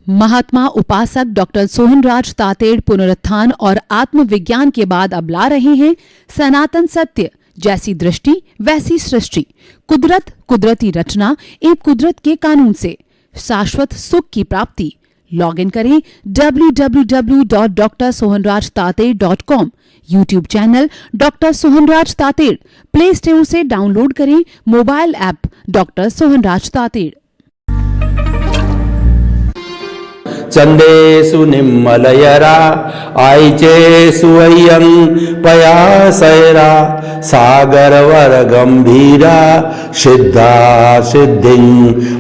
महात्मा उपासक डॉक्टर सोहनराज तातेड़ पुनरुत्थान और आत्मविज्ञान के बाद अब ला रहे हैं सनातन सत्य, जैसी दृष्टि वैसी सृष्टि, कुदरत, कुदरती रचना एवं कुदरत के कानून से शाश्वत सुख की प्राप्ति। लॉग इन करें www.drsohanrajtated.com, YouTube channel doctor Sohanraj Tated, play store से डाउनलोड करें mobile app doctor Sohanraj Tated. चंदेषु निम्मलयरा आयचेषु अय्यं पयासैरा सागरवर गंभीरा सिद्धा सिद्धिं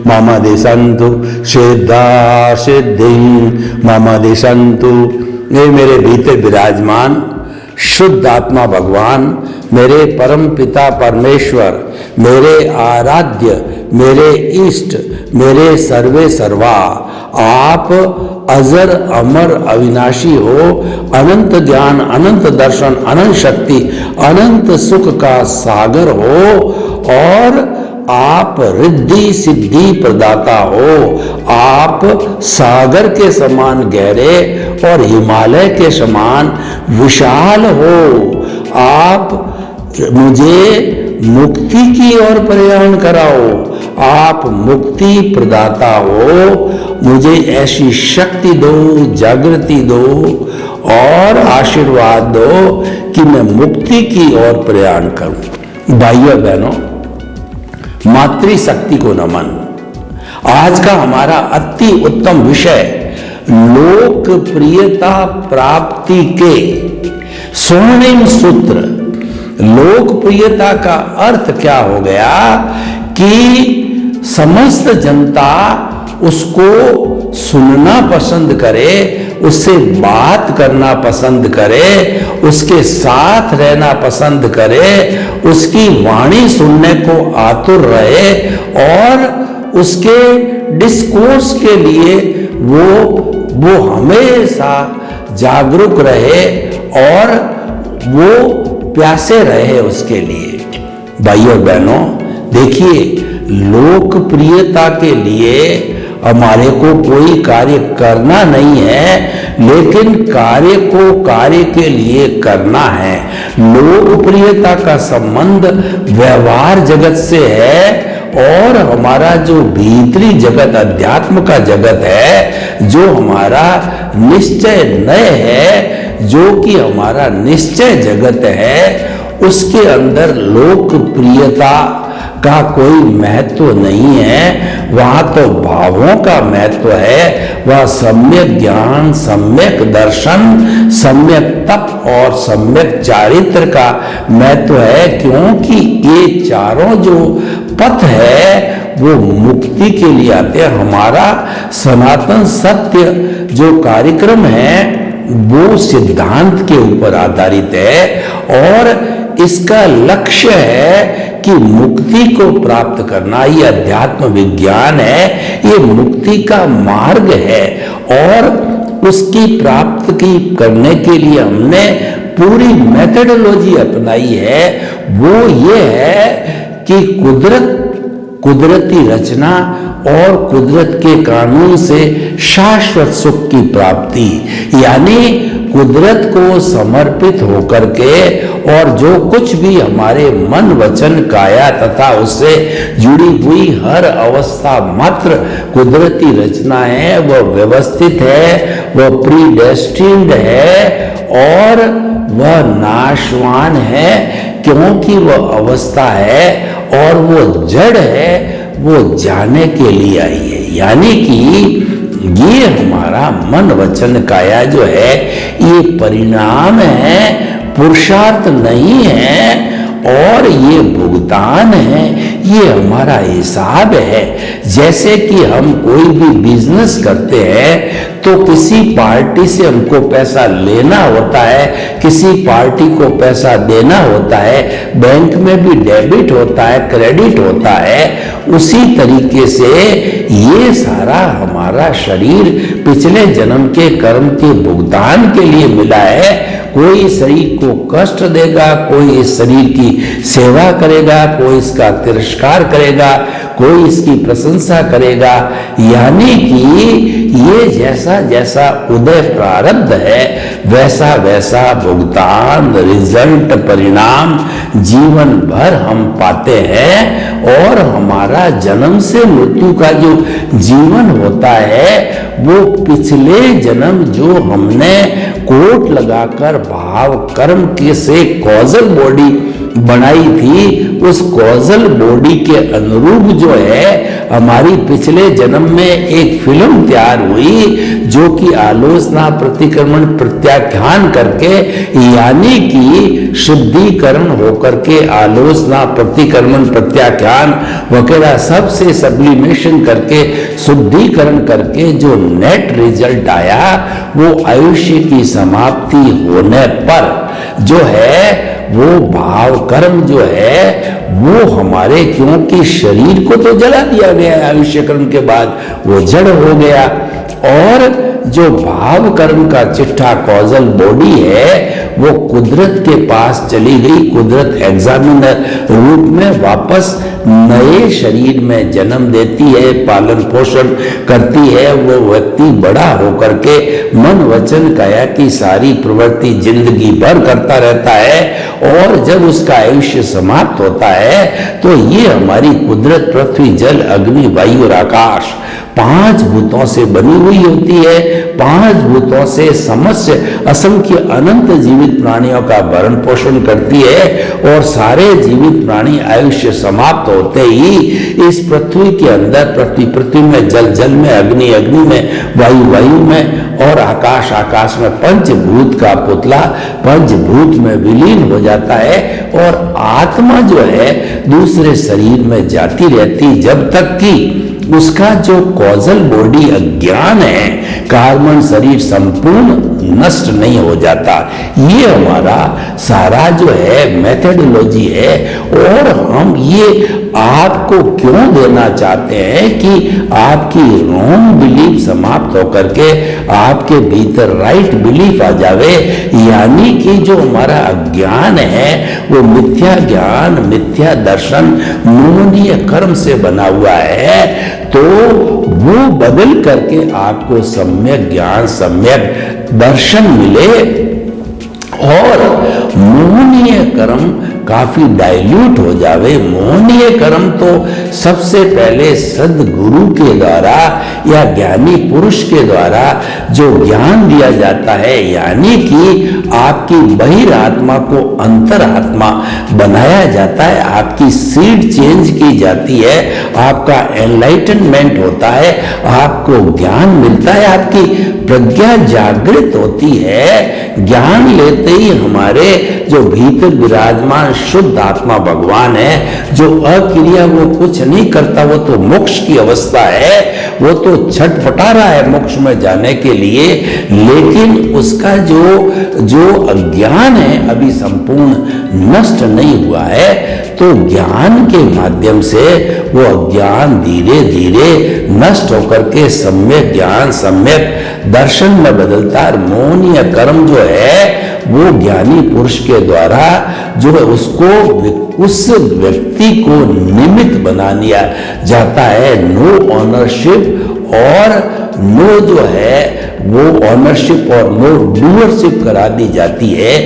मम दिशन्तु, सिद्धा सिद्धिं मम दिशन्तु। ये मेरे भीतर विराजमान शुद्ध आत्मा भगवान, मेरे परम पिता परमेश्वर, मेरे आराध्य, मेरे इष्ट, मेरे सर्वे सर्वा, आप अजर अमर अविनाशी हो, अनंत ज्ञान, अनंत दर्शन, अनंत शक्ति, अनंत सुख का सागर हो, और आप रिद्धि सिद्धि प्रदाता हो। आप सागर के समान गहरे और हिमालय के समान विशाल हो। आप मुझे मुक्ति की ओर प्रयाण कराओ। आप मुक्ति प्रदाता हो, मुझे ऐसी शक्ति दो, जागृति दो और आशीर्वाद दो कि मैं मुक्ति की ओर प्रयाण करूं। भाइयों बहनों, मातृशक्ति को नमन। आज का हमारा अति उत्तम विषय लोकप्रियता प्राप्ति के स्वर्णिम सूत्र। लोकप्रियता का अर्थ क्या हो गया कि समस्त जनता उसको सुनना पसंद करे, उससे बात करना पसंद करे, उसके साथ रहना पसंद करे, उसकी वाणी सुनने को आतुर रहे और उसके डिस्कोर्स के लिए वो हमेशा जागरूक रहे और वो प्यासे रहे उसके लिए। भाइयों बहनों, देखिए, लोकप्रियता के लिए हमारे को कोई कार्य करना नहीं है, लेकिन कार्य को कार्य के लिए करना है। लोकप्रियता का संबंध व्यवहार जगत से है और हमारा जो भीतरी जगत, अध्यात्म का जगत है, जो हमारा निश्चय नय है, जो कि हमारा निश्चय जगत है, उसके अंदर लोकप्रियता का कोई महत्व नहीं है। वहां तो भावों का महत्व है। वह सम्यक ज्ञान, सम्यक दर्शन, सम्यक तप और सम्यक चारित्र का महत्व है, क्योंकि ये चारों जो पथ है वो मुक्ति के लिए आते हैं। हमारा सनातन सत्य जो कार्यक्रम है वो सिद्धांत के ऊपर आधारित है और इसका लक्ष्य है कि मुक्ति को प्राप्त करना। ये अध्यात्म विज्ञान है, ये मुक्ति का मार्ग है और उसकी प्राप्ति करने के लिए हमने पूरी मेथडोलॉजी अपनाई है। वो ये है कि कुदरती रचना और कुदरत के कानून से शाश्वत सुख की प्राप्ति, यानी कुदरत को समर्पित होकर के, और जो कुछ भी हमारे मन वचन काया तथा उससे जुड़ी हुई हर अवस्था मात्र कुदरती रचना है, वह व्यवस्थित है, वह प्रीडेस्टिन्ड है और वह नाशवान है, क्योंकि वह अवस्था है और वो जड़ है, वो जाने के लिए आई है। यानी कि ये हमारा मन वचन काया जो है ये परिणाम है, पुरुषार्थ नहीं है, और ये भुगतान है, ये हमारा हिसाब है। जैसे कि हम कोई भी बिजनेस करते हैं तो किसी पार्टी से हमको पैसा लेना होता है, किसी पार्टी को पैसा देना होता है, बैंक में भी डेबिट होता है, क्रेडिट होता है। उसी तरीके से ये सारा हमारा शरीर पिछले जन्म के कर्म के भुगतान के लिए मिला है। कोई शरीर को कष्ट देगा, कोई इस शरीर की सेवा करेगा, कोई इसका तिरस्कार करेगा, कोई इसकी प्रशंसा करेगा। यानी कि ये जैसा जैसा उदय प्रारब्ध है वैसा वैसा भुगतान, रिजल्ट, परिणाम जीवन भर हम पाते हैं। और हमारा जन्म से मृत्यु का जो जीवन होता है वो पिछले जन्म जो हमने कोट लगाकर भाव कर्म के से कॉजल बॉडी बनाई थी, उस कॉजल बॉडी के अनुरूप जो है हमारी पिछले जन्म में एक फिल्म तैयार हुई जो कि आलोचना, प्रतिक्रमण, प्रत्याख्यान करके, यानी कि शुद्धिकरण होकर के आलोचना, प्रतिक्रमण, प्रत्याख्यान वगैरह सबसे सब्लिमेशन करके, शुद्धिकरण करके जो नेट रिजल्ट आया वो आयुष्य की समाप्ति होने पर जो है वो भाव कर्म जो है वो हमारे, क्योंकि शरीर को तो जला दिया गया है आयुष्य कर्म के बाद, वो जड़ हो गया। और जो भाव कर्म का चिट्ठा कॉजल बॉडी है वो कुदरत के पास चली गई। कुदरत एग्जामिनर रूप में वापस नए शरीर में जन्म देती है, पालन पोषण करती है। वो व्यक्ति बड़ा होकर के मन वचन काया की सारी प्रवृत्ति जिंदगी भर करता रहता है और जब उसका आयुष्य समाप्त होता है तो ये हमारी कुदरत पृथ्वी, जल, अग्नि, वायु और आकाश 5 भूतों से बनी हुई होती है। 5 भूतों से समस्त असंख्य अनंत जीवित प्राणियों का भरण पोषण करती है और सारे जीवित प्राणी आयुष्य समाप्त होते ही इस पृथ्वी के अंदर, पृथ्वी में, जल जल में, अग्नि अग्नि में, वायु वायु में और आकाश आकाश में पंचभूत का पुतला पंचभूत में विलीन हो जाता है और आत्मा जो है दूसरे शरीर में जाती रहती जब तक कि उसका जो कॉजल बॉडी अज्ञान है, कार्बन शरीर संपूर्ण नष्ट नहीं हो जाता। ये हमारा सारा जो है मेथोडोलॉजी है और हम ये आपको क्यों देना चाहते हैं कि आपकी रॉन्ग बिलीफ समाप्त होकर के आपके भीतर राइट बिलीफ आ जावे। यानी कि जो हमारा अज्ञान है वो मिथ्या ज्ञान, मिथ्या दर्शन, मोहनीय कर्म से बना हुआ है, तो वो बदल करके आपको सम्यक ज्ञान, सम्यक दर्शन मिले और मोहनीय कर्म काफी डाइल्यूट हो जावे। मोहनीय कर्म तो सबसे पहले सदगुरु के द्वारा या ज्ञानी पुरुष के द्वारा जो ज्ञान दिया जाता है, यानी कि आपकी बहिरात्मा को अंतरात्मा बनाया जाता है, आपकी सीड चेंज की जाती है, आपका एनलाइटनमेंट होता है, आपको ज्ञान मिलता है, आपकी प्रज्ञा जागृत होती है। ज्ञान लेते ही हमारे जो भीतर विराजमान शुद्ध आत्मा भगवान है, जो अक्रिया वो कुछ नहीं करता, वो तो मोक्ष की अवस्था है, वो तो छटपटा रहा है मोक्ष में जाने के लिए, लेकिन उसका जो अज्ञान है अभी संपूर्ण नष्ट नहीं हुआ है। तो ज्ञान के माध्यम से वो अज्ञान धीरे धीरे नष्ट होकर के सम्यक ज्ञान, सम्यक दर्शन में बदलता है। मोहनीय कर्म जो है वो ज्ञानी पुरुष के द्वारा जो है उसको उस व्यक्ति को निमित्त बना लिया जाता है। नो ऑनरशिप और नो जो है वो ऑनरशिप और नो डूअरशिप करा दी जाती है।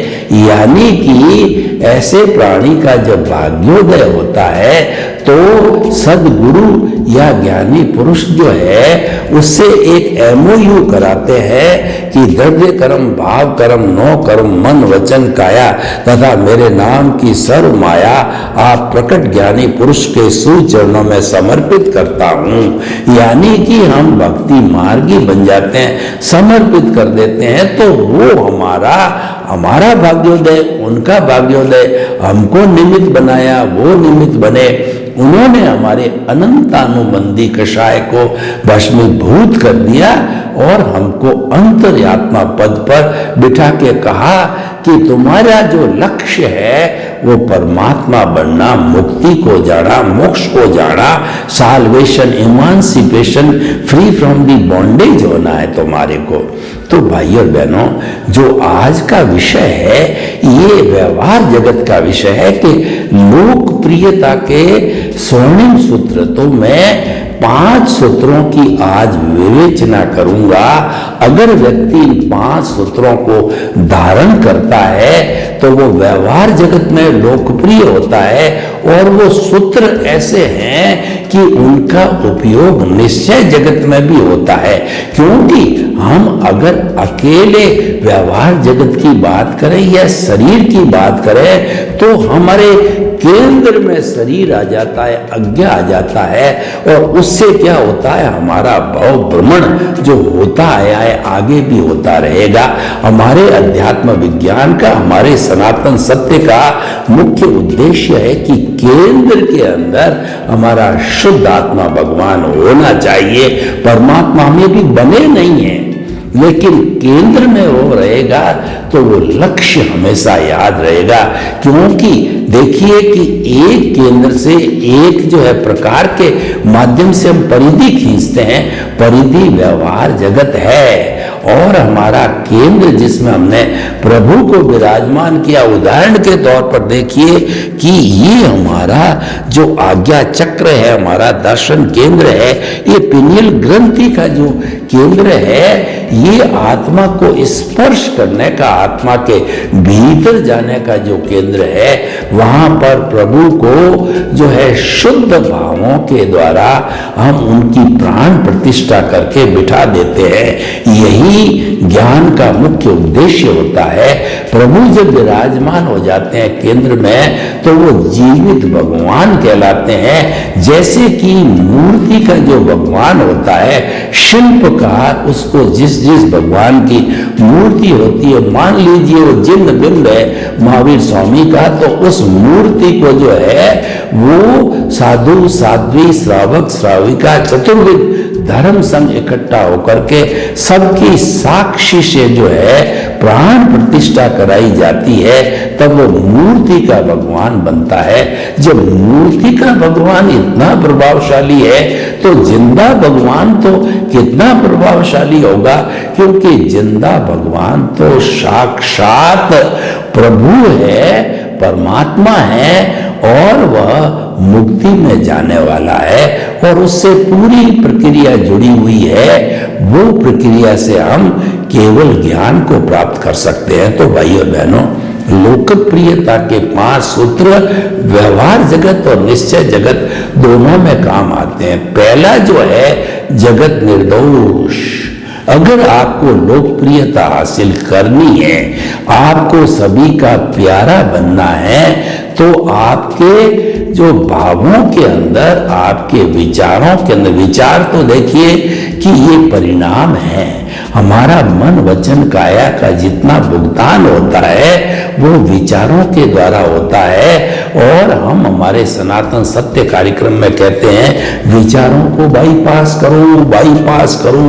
यानी कि ऐसे प्राणी का जब भाग्योदय होता है तो सदगुरु या ज्ञानी पुरुष जो है उससे एक एमओयू कराते हैं कि द्रव्य कर्म, भाव कर्म, नो कर्म, मन वचन काया तथा मेरे नाम की सर्व माया आप प्रकट ज्ञानी पुरुष के सुचरणों में समर्पित करता हूं। यानी कि हम भक्ति मार्गी बन जाते हैं, समर्पित कर देते हैं, तो वो हमारा भाग्योदय, उनका भाग्योदय, हमको निमित्त बनाया, वो निमित्त बने। उन्होंने हमारे अनंतानुबंधी कषाय को भस्मीभूत कर दिया और हमको अंतर्यात्मा पद पर बिठा के कहा कि तुम्हारा जो लक्ष्य है वो परमात्मा बनना, मुक्ति को जाना, मोक्ष को जाना, salvation, emancipation, free from the bondage होना है तुम्हारे को। तो भाई और बहनों, जो आज का विषय है ये व्यवहार जगत का विषय है कि लोकप्रियता के स्वर्णिम सूत्र, तो मैं 5 सूत्रों की आज विवेचना करूंगा। अगर व्यक्ति इन 5 सूत्रों को धारण करता है तो वो व्यवहार जगत में लोकप्रिय होता है, और वो सूत्र ऐसे हैं कि उनका उपयोग निश्चय जगत में भी होता है। क्योंकि हम अगर अकेले व्यवहार जगत की बात करें या शरीर की बात करें तो हमारे केंद्र में शरीर आ जाता है, अज्ञा आ जाता है, और उससे क्या होता है, हमारा भाव भ्रमण जो होता आया है आगे भी होता रहेगा। हमारे अध्यात्म विज्ञान का, हमारे सनातन सत्य का मुख्य उद्देश्य है कि केंद्र के अंदर हमारा शुद्ध आत्मा भगवान होना चाहिए। परमात्मा में भी बने नहीं है, लेकिन केंद्र में वो रहेगा तो वो लक्ष्य हमेशा याद रहेगा। क्योंकि देखिए कि एक केंद्र से एक जो है प्रकार के माध्यम से हम परिधि खींचते हैं, परिधि व्यवहार जगत है, और हमारा केंद्र जिसमें हमने प्रभु को विराजमान किया, उदाहरण के तौर पर देखिए कि ये हमारा जो आज्ञा चक्र है, हमारा दर्शन केंद्र है, ये पिनियल ग्रंथि का जो केंद्र है, ये आत्मा को स्पर्श करने का, आत्मा के भीतर जाने का जो केंद्र है, वहां पर प्रभु को जो है शुद्ध भावों के द्वारा हम उनकी प्राण प्रतिष्ठा करके बिठा देते हैं। यही ज्ञान का मुख्य उद्देश्य होता है। प्रभु जब विराजमान हो जाते हैं केंद्र में तो वो जीवित भगवान कहलाते हैं। जैसे कि मूर्ति का जो भगवान होता है, शिल्पकार उसको जिस जिस भगवान की मूर्ति होती है, मान लीजिए वो जिंद बिंब है महावीर स्वामी का, तो उस मूर्ति को जो है वो साधु साध्वी श्रावक श्राविका चतुर्विध धर्म संघ इकट्ठा होकर के सबकी साक्षी से जो है प्राण प्रतिष्ठा कराई जाती है, तब वो मूर्ति का भगवान बनता है। जब मूर्ति का भगवान इतना प्रभावशाली है तो जिंदा भगवान तो कितना प्रभावशाली होगा, क्योंकि जिंदा भगवान तो साक्षात प्रभु है, परमात्मा है, और वह मुक्ति में जाने वाला है, और उससे पूरी प्रक्रिया जुड़ी हुई है। वो प्रक्रिया से हम केवल ज्ञान को प्राप्त कर सकते हैं। तो भाइयों और बहनों, लोकप्रियता के 5 सूत्र व्यवहार जगत और निश्चय जगत दोनों में काम आते हैं। पहला जो है जगत निर्दोष। अगर आपको लोकप्रियता हासिल करनी है, आपको सभी का प्यारा बनना है, तो आपके जो भावों के अंदर, आपके विचारों के अंदर, विचार तो देखिए कि ये परिणाम है। हमारा मन वचन काया का जितना भुगतान होता है वो विचारों के द्वारा होता है, और हम हमारे सनातन सत्य कार्यक्रम में कहते हैं विचारों को बाईपास करो, बाईपास करो,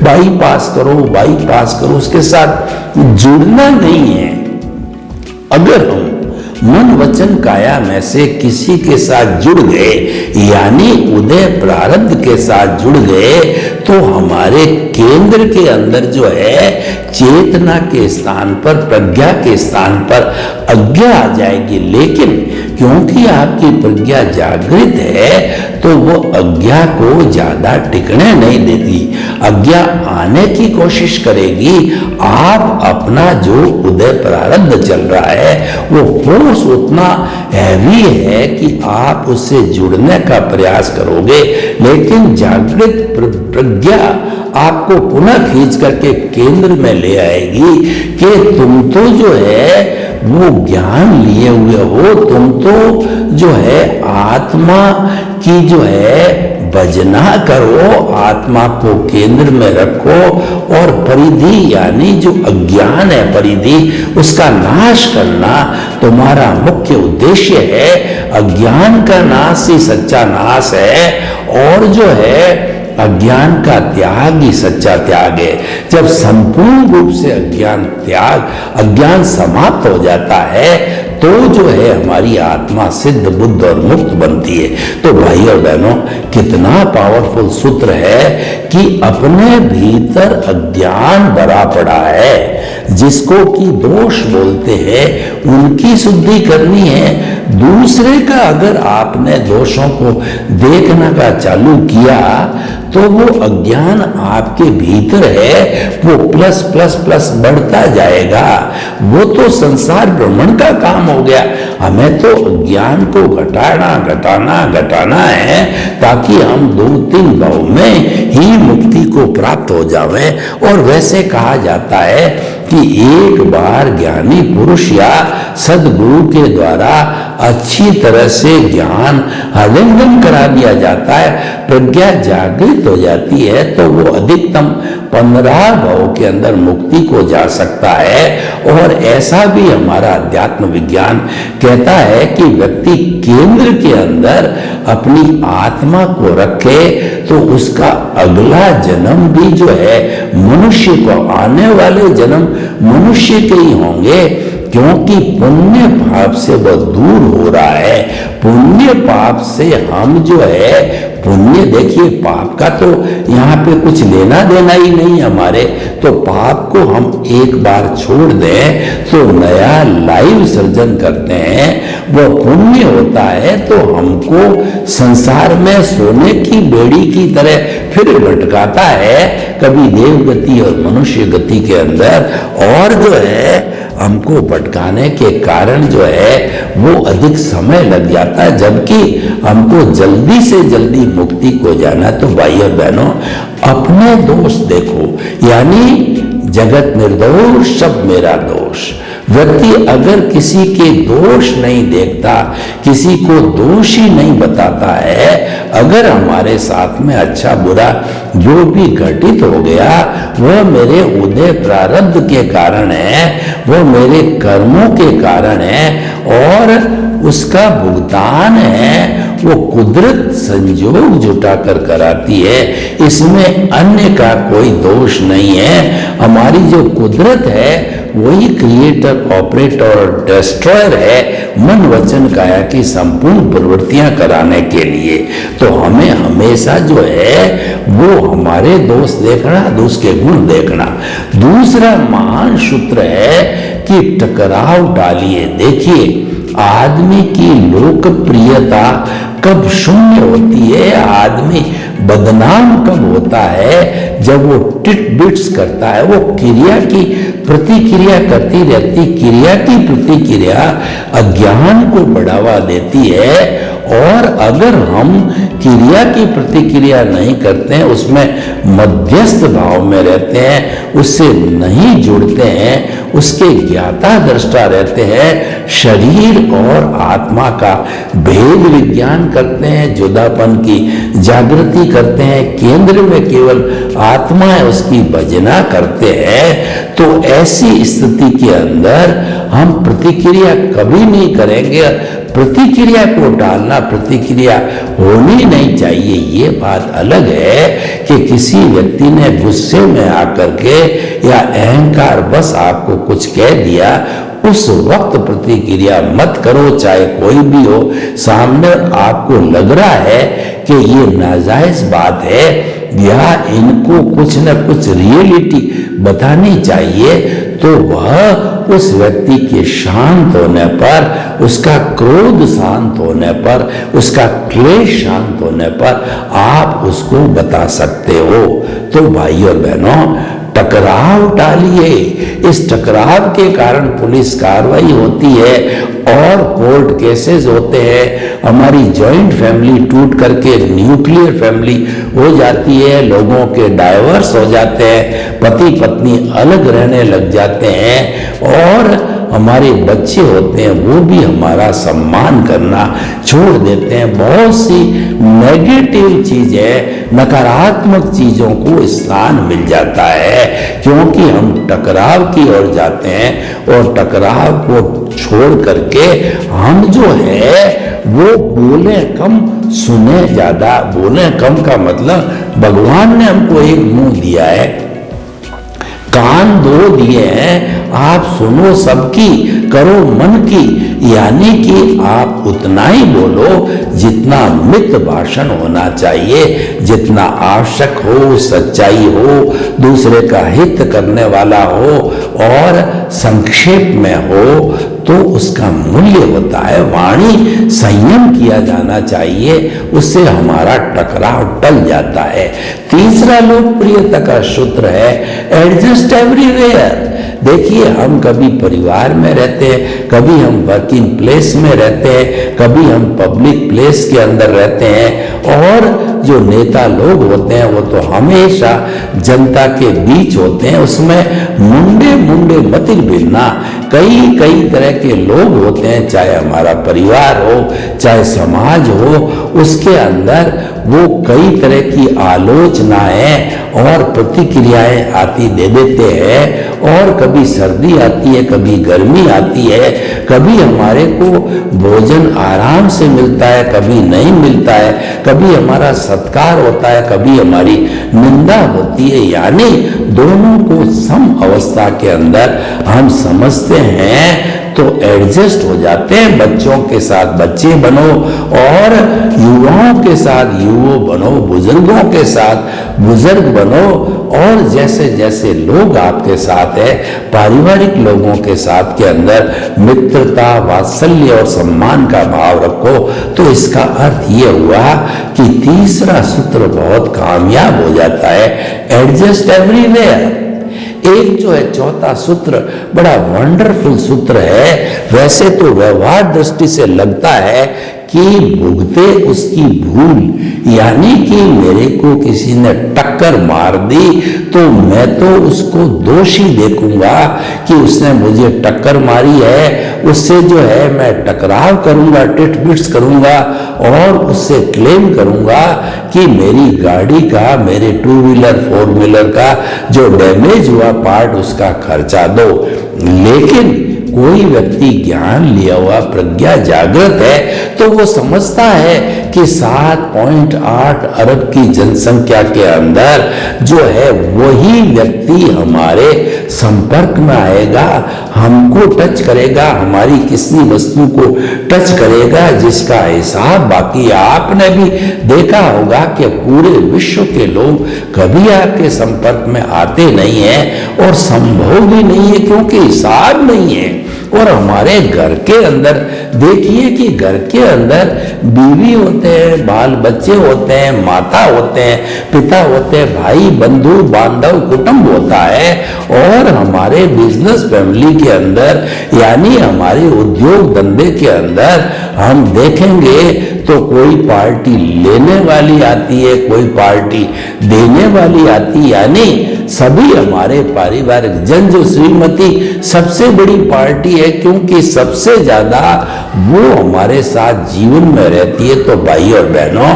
बाईपास करो, बाईपास करो, उसके साथ जुड़ना नहीं है। अगर हम मन वचन काया में से किसी के साथ जुड़ गए, यानी उदय प्रारब्ध के साथ जुड़ गए, तो हमारे केंद्र के अंदर जो है चेतना के स्थान पर, प्रज्ञा के स्थान पर अज्ञा आ जाएगी। लेकिन क्योंकि आपकी प्रज्ञा जागृत है तो वो अज्ञा को ज्यादा टिकने नहीं देती, अज्ञा आने की कोशिश करेगी। आप अपना जो उदय प्रारब्ध चल रहा है वो फोर्स उतना हैवी है कि आप उससे जुड़ने का प्रयास करोगे, लेकिन जागृत प्रज्ञा आपको पुनः खींच करके केंद्र में ले आएगी कि तुम तो जो है वो ज्ञान लिए हुए हो, तुम तो जो है आत्मा की जो है भजना करो, आत्मा को केंद्र में रखो, और परिधि यानी जो अज्ञान है परिधि, उसका नाश करना तुम्हारा मुख्य उद्देश्य है। अज्ञान का नाश ही सच्चा नाश है, और जो है अज्ञान का त्याग ही सच्चा त्याग है। जब संपूर्ण रूप से अज्ञान समाप्त हो जाता है तो जो है हमारी आत्मा सिद्ध बुद्ध और मुक्त बनती है। तो भाई और बहनों, कितना पावरफुल सूत्र है कि अपने भीतर अज्ञान भरा पड़ा है, जिसको कि दोष बोलते हैं, उनकी शुद्धि करनी है। दूसरे का अगर आपने दोषों को देखना का चालू किया तो वो अज्ञान आपके भीतर है, वो प्लस प्लस प्लस बढ़ता जाएगा। वो तो संसार भ्रमण का काम हो गया। हमें तो अज्ञान को घटाना है, ताकि हम 2-3 भाव में ही मुक्ति को प्राप्त हो जावें। और वैसे कहा जाता है कि एक बार ज्ञानी पुरुष या सदगुरु के द्वारा अच्छी तरह से ज्ञान आलिंगन करा दिया जाता है, प्रज्ञा जागृत हो जाती है, तो वो अधिकतम 15 भाव के अंदर मुक्ति को जा सकता है। और ऐसा भी हमारा अध्यात्म विज्ञान कहता है कि व्यक्ति केंद्र के अंदर अपनी आत्मा को रखे तो उसका अगला जन्म भी जो है मनुष्य को, आने वाले जन्म मनुष्य के ही होंगे, क्योंकि पुण्य पाप से वह दूर हो रहा है। पुण्य पाप से हम जो है, पुण्य देखिए, पाप का तो यहाँ पे कुछ लेना देना ही नहीं हमारे, तो पाप को हम एक बार छोड़ दें तो नया लाइव सर्जन करते हैं, वो पुण्य होता है। तो हमको संसार में सोने की बेड़ी की तरह फिर भटकाता है, कभी देव गति और मनुष्य गति के अंदर, और जो है हमको भटकाने के कारण जो है वो अधिक समय लग जाता है, जबकि हमको जल्दी से जल्दी मुक्ति को जाना। तो भाई और बहनों, अपने दोष देखो, यानी जगत निर्दोष सब मेरा दोष। व्यक्ति अगर किसी के दोष नहीं देखता, किसी को दोषी नहीं बताता है, अगर हमारे साथ में अच्छा बुरा जो भी घटित हो गया वह मेरे उदय प्रारब्ध के कारण है, वह मेरे कर्मों के कारण है, और उसका भुगतान है वो कुदरत संजोग जुटा कर कराती है, इसमें अन्य का कोई दोष नहीं है। हमारी जो कुदरत है वही क्रिएटर, ऑपरेटर और डिस्ट्रॉयर है, मन वचन काया की संपूर्ण प्रवृत्तियां कराने के लिए। तो हमें हमेशा जो है वो हमारे दोष देखना, उसके गुण देखना। दूसरा महान सूत्र है कि टकराव टालिए। देखिए, आदमी की लोकप्रियता कब शून्य होती है, आदमी बदनाम कब होता है, जब वो टिट बिट्स करता है, वो क्रिया की प्रतिक्रिया करती रहती, क्रिया की प्रतिक्रिया अज्ञान को बढ़ावा देती है। और अगर हम क्रिया की प्रतिक्रिया नहीं करते हैं, उसमें मध्यस्थ भाव में रहते हैं, उससे नहीं जुड़ते हैं, उसके ज्ञाता दृष्टा रहते हैं, शरीर और आत्मा का भेद विज्ञान करते हैं, जुदापन की जागृति करते हैं, केंद्र में केवल आत्मा है उसकी भजना करते हैं, तो ऐसी स्थिति के अंदर हम प्रतिक्रिया कभी नहीं करेंगे। प्रतिक्रिया को टालना, प्रतिक्रिया होनी नहीं चाहिए। ये बात अलग है कि किसी व्यक्ति ने गुस्से में आकर के या अहंकार बस आपको कुछ कह दिया, उस वक्त प्रतिक्रिया मत करो, चाहे कोई भी हो। सामने आपको लग रहा है कि ये नाजायज बात है या इनको कुछ न कुछ रियलिटी बतानी चाहिए, तो वह उस व्यक्ति के शांत होने पर, उसका क्रोध शांत होने पर, उसका क्लेश शांत होने पर आप उसको बता सकते हो। तो भाई और बहनों, टकराव टालिए। इस टकराव के कारण पुलिस कार्रवाई होती है और कोर्ट केसेस होते हैं, हमारी जॉइंट फैमिली टूट करके न्यूक्लियर फैमिली हो जाती है, लोगों के डाइवर्स हो जाते हैं, पति पत्नी अलग रहने लग जाते हैं, और हमारे बच्चे होते हैं वो भी हमारा सम्मान करना छोड़ देते हैं। बहुत सी नेगेटिव चीजें, नकारात्मक चीजों को स्थान मिल जाता है, क्योंकि हम टकराव की ओर जाते हैं और टकराव को छोड़ करके हम जो है वो बोले कम सुने ज्यादा। बोले कम का मतलब, भगवान ने हमको एक मुंह दिया है, कान 2 दिए हैं, आप सुनो सबकी, करो मन की, यानी कि आप उतना ही बोलो जितना मित भाषण होना चाहिए, जितना आवश्यक हो, सच्चाई हो, दूसरे का हित करने वाला हो और संक्षेप में हो, तो उसका मूल्य होता है। वाणी संयम किया जाना चाहिए, उससे हमारा टकराव टल जाता है। तीसरा लोकप्रियता का सूत्र है एडजस्ट एवरीवेयर। देखिए, हम कभी परिवार में रहते हैं, कभी हम वर्किंग प्लेस में रहते हैं, कभी हम पब्लिक प्लेस के अंदर रहते हैं, और जो नेता लोग होते हैं वो तो हमेशा जनता के बीच होते हैं। उसमें मुंडे मुंडे मतिल भिन्ना कई तरह के लोग होते हैं, चाहे हमारा परिवार हो, चाहे समाज हो, उसके अंदर वो कई तरह की आलोचनाएं और प्रतिक्रियाएं आती दे देते हैं। और कभी सर्दी आती है, कभी गर्मी आती है, कभी हमारे को भोजन आराम से मिलता है, कभी नहीं मिलता है, कभी हमारा सत्कार होता है, कभी हमारी निंदा होती है। यानी दोनों को सम अवस्था के अंदर हम समझते हैं तो एडजस्ट हो जाते हैं। बच्चों के साथ बच्चे बनो और युवाओं के साथ युवा बनो, बुजुर्गों के साथ बुजुर्ग बनो, और जैसे जैसे लोग आपके साथ है, पारिवारिक लोगों के साथ के अंदर मित्रता, वात्सल्य और सम्मान का भाव रखो। तो इसका अर्थ ये हुआ कि तीसरा सूत्र बहुत कामयाब हो जाता है, एडजस्ट एवरीवेयर। एक जो है चौथा सूत्र बड़ा वंडरफुल सूत्र है। वैसे तो व्यवहार दृष्टि से लगता है कि भुगते उसकी भूल, यानी कि मेरे को किसी ने टक्कर मार दी तो मैं तो उसको दोषी देखूंगा कि उसने मुझे टक्कर मारी है, उससे जो है मैं टकराव करूंगा, टिटबिट्स करूंगा और उससे क्लेम करूंगा कि मेरी गाड़ी का, मेरे 2 व्हीलर 4 व्हीलर का जो डैमेज हुआ पार्ट, उसका खर्चा दो। लेकिन कोई व्यक्ति ज्ञान लिया हुआ, प्रज्ञा जागृत है, तो वो समझता है कि 7.8 अरब की जनसंख्या के अंदर जो है वही व्यक्ति हमारे संपर्क में आएगा, हमको टच करेगा, हमारी किसी वस्तु को टच करेगा, जिसका हिसाब बाकी आपने भी देखा होगा कि पूरे विश्व के लोग कभी आपके संपर्क में आते नहीं हैं और संभव भी नहीं है क्योंकि हिसाब नहीं है। और हमारे घर के अंदर देखिए कि घर के अंदर बीवी होते हैं, बाल बच्चे होते हैं, माता होते हैं, पिता होते हैं, भाई बंधु बांधव कुटुंब होता है। और हमारे बिजनेस फैमिली के अंदर, यानी हमारे उद्योग धंधे के अंदर हम देखेंगे तो कोई पार्टी लेने वाली आती है, कोई पार्टी देने वाली आती है, यानी सभी हमारे पारिवारिक जन, जो श्रीमती सबसे बड़ी पार्टी है क्योंकि सबसे ज्यादा वो हमारे साथ जीवन में रहती है। तो भाई और बहनों,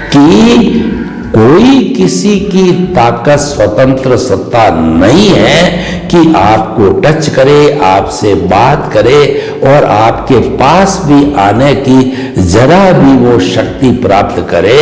कि कोई किसी की ताकत, स्वतंत्र सत्ता नहीं है कि आपको टच करे, आपसे बात करे और आपके पास भी आने की जरा भी वो शक्ति प्राप्त करे,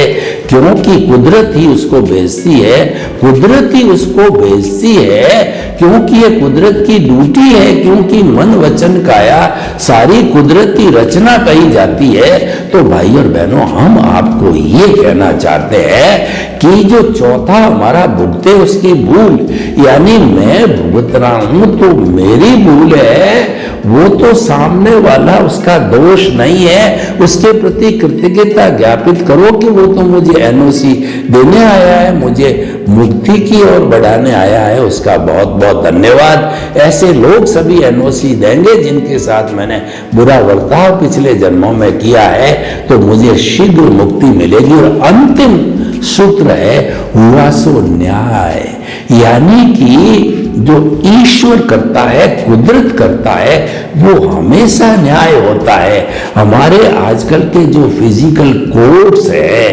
क्योंकि कुदरत ही उसको भेजती है। कुदरत ही उसको भेजती है क्योंकि ये कुदरत की ड्यूटी है, क्योंकि मन वचन काया सारी कुदरत की रचना कही जाती है। तो भाई और बहनों, हम आपको ये कहना चाहते हैं कि जो चौथा हमारा भुगते उसकी भूल, यानी मैं भुगत रहा हूं तो मेरी भूल है, वो तो सामने वाला उसका दोष नहीं है। उसके प्रति कृतज्ञता ज्ञापित करो कि वो तो मुझे एनओसी देने आया है, मुझे मुक्ति की ओर बढ़ाने आया है, उसका बहुत बहुत धन्यवाद। ऐसे लोग सभी एनओसी देंगे जिनके साथ मैंने बुरा बर्ताव पिछले जन्मों में किया है, तो मुझे शीघ्र मुक्ति मिलेगी। और अंतिम सूत्र है हुआ सो न्याय, यानी कि जो ईश्वर करता है, कुदरत करता है, वो हमेशा न्याय होता है। हमारे आजकल के जो फिजिकल कोर्ट्स है,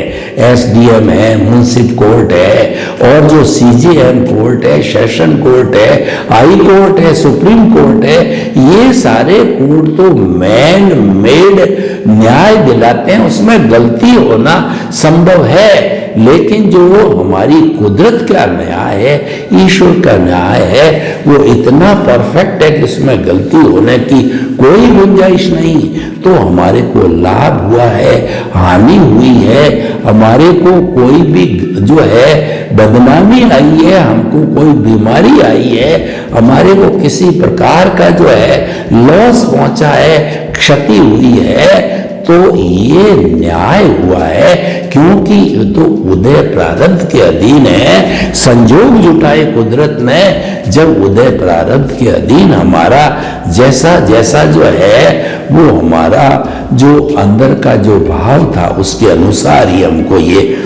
एसडीएम है, म्युनिसिपल कोर्ट है, और जो सीजेएम कोर्ट है, सेशन कोर्ट है, हाई कोर्ट है, सुप्रीम कोर्ट है, ये सारे कोर्ट तो मैन मेड न्याय दिलाते हैं, उसमें गलती होना संभव है। लेकिन जो हमारी कुदरत का न्याय है, ईश्वर का न्याय है, वो इतना परफेक्ट है कि इसमें गलती होने की कोई गुंजाइश नहीं। तो हमारे को लाभ हुआ है, हानि हुई है, हमारे को कोई भी जो है बदनामी आई है, हमको कोई बीमारी आई है, हमारे को किसी प्रकार का जो है लॉस पहुंचा है, क्षति हुई है, तो ये न्याय हुआ है, क्योंकि तो उदय प्रारब्ध के अधीन है। संजोग जुटाए कुदरत ने, जब उदय प्रारब्ध के अधीन हमारा जैसा जैसा जो है वो हमारा जो अंदर का जो भाव था उसके अनुसार ही हमको ये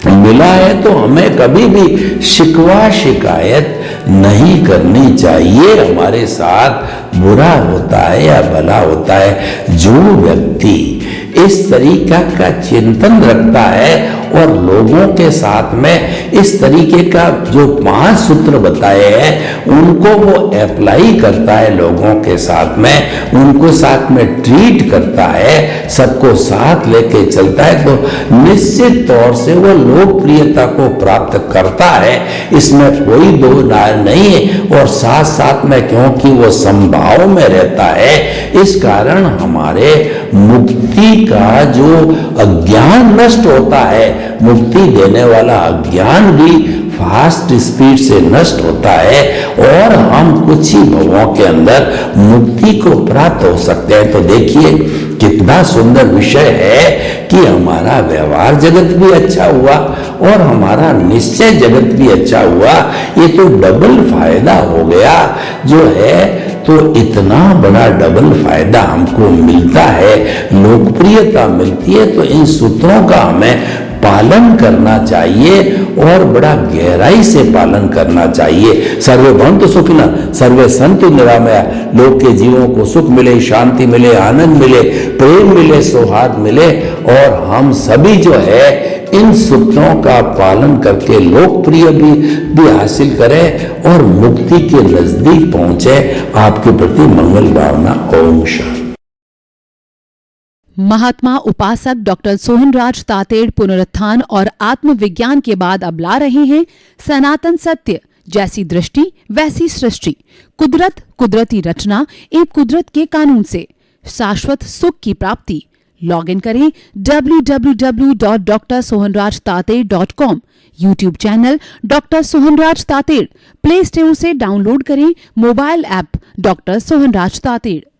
मिला है। तो हमें कभी भी शिकवा शिकायत नहीं करनी चाहिए। हमारे साथ बुरा होता है या भला होता है, जो व्यक्ति इस तरीका का चिंतन रखता है और लोगों के साथ में इस तरीके का जो 5 सूत्र बताए हैं उनको वो अप्लाई करता है, लोगों के साथ में उनको साथ में ट्रीट करता है, सबको साथ लेके चलता है, तो निश्चित तौर से वो लोकप्रियता को प्राप्त करता है, इसमें कोई दो राय नहीं है। और साथ साथ में क्योंकि वो समभाव में रहता है, इस कारण हमारे मुक्ति का जो अज्ञान नष्ट होता है, मुक्ति देने वाला अज्ञान भी फास्ट स्पीड से नष्ट होता है और हम कुछ ही भवों के अंदर मुक्ति को प्राप्त हो सकते हैं। तो देखिए कितना सुंदर विषय है कि हमारा व्यवहार जगत भी अच्छा हुआ और हमारा निश्चय जगत भी अच्छा हुआ। ये तो डबल फायदा हो गया जो है। तो इतना बड़ा डबल फायदा हमको मिलता है, लोकप्रियता मिलती है, तो इन सूत्रों का हमें पालन करना चाहिए और बड़ा गहराई से पालन करना चाहिए। सर्वे भवन्तु सुखिनः, सर्वे सन्तु निरामया। लोग के जीवों को सुख मिले, शांति मिले, आनंद मिले, प्रेम मिले, सौहार्द मिले और हम सभी जो है इन सूत्रों का पालन करके लोकप्रिय भी हासिल करें और मुक्ति के नजदीक पहुंचे। आपके प्रति मंगल भावना। ओम शांति। महात्मा उपासक डॉक्टर सोहनराज तातेड़ पुनरुत्थान और आत्मविज्ञान के बाद अब ला रहे हैं सनातन सत्य, जैसी दृष्टि वैसी सृष्टि, कुदरत, कुदरती रचना एवं कुदरत के कानून से शाश्वत सुख की प्राप्ति। लॉग इन करें www.drsohanrajtated.com। YouTube channel doctor Sohanraj Tated, play store से डाउनलोड करें mobile app doctor Sohanraj Tated.